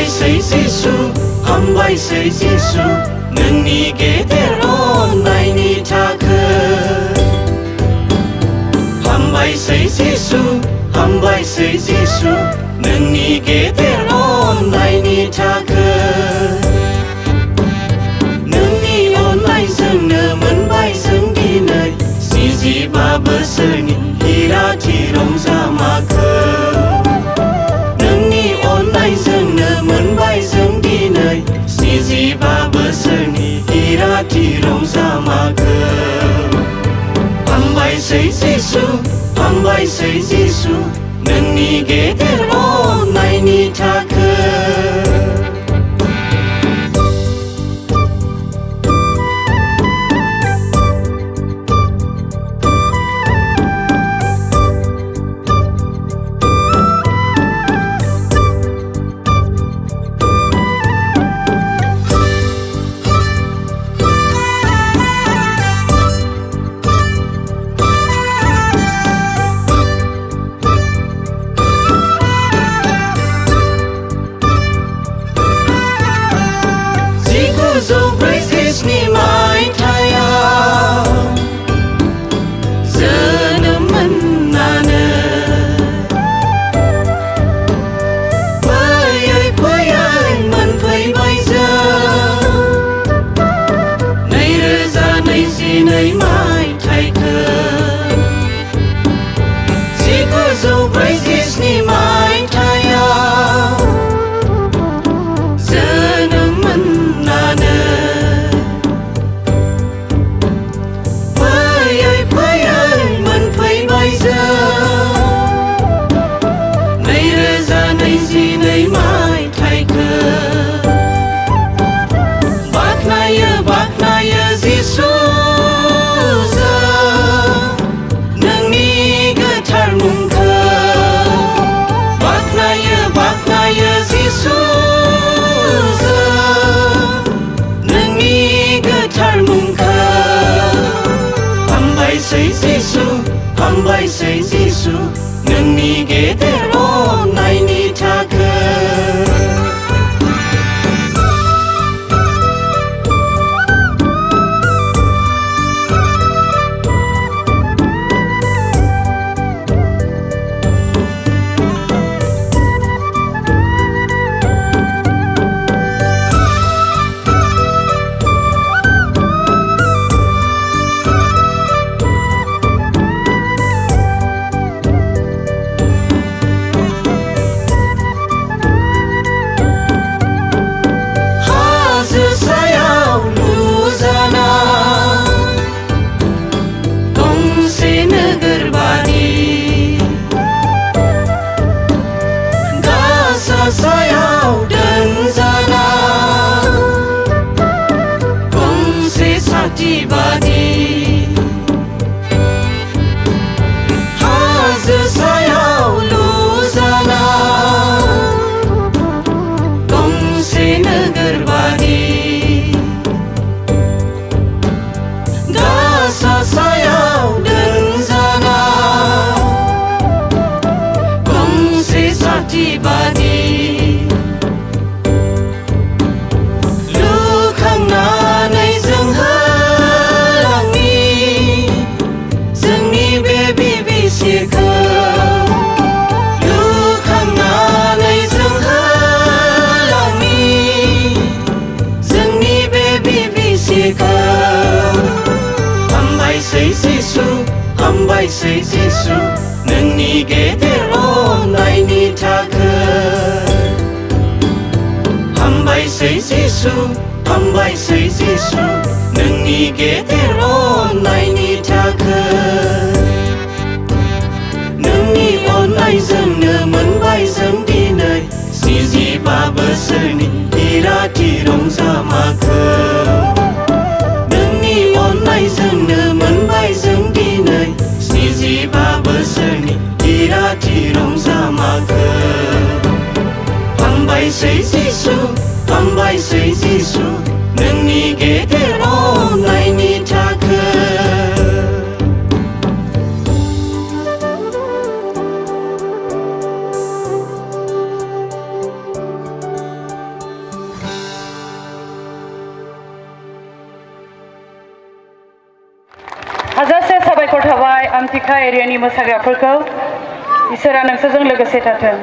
जिसु हामबायसै जिसु नोंनि गेदेर अननायनि थाखाय हामबायसै जिसु हामबायसै जिसु नोंनि गेदेर अननायनि थाखाय नोंनि अननायजोंनो मोनबाय जों दिनै 45 बोसोरनि हिराथि रंजामाखो नोंनि अननायजोंनो मोनबाय जों दिनै 45 बोसोरनि हिराथि रंजामाखो हामबायसै जिसु हामबायसै जिसु नोंनि गेदेर अननायनि थाखाय हामबायसै जिसु नोंनि गेदेर अननायनि थाखाय हामबायसै जिसु नोंनि गेदेर अननायनि थाखाय हामबायसै जिसु हामबायसै जिसु नोंनि गेदेर अननायनि थाखाय नोंनि अननायजोंनो मोनबाय जों दिनै 45 बोसोरनि हिराथि रंजामाखो नोंनि अननायजोंनो मोनबाय जों दिनै 45 बोसोरनि हिराथि रंजामाखो हामबायसै जिसु हामबायसै जिसु नोंनि गेदेर अननायनि थाखाय आमथिखा एरियानि मोसाग्राफोरखौ इसोरा नोंसोरजों लोगोसे थाथों।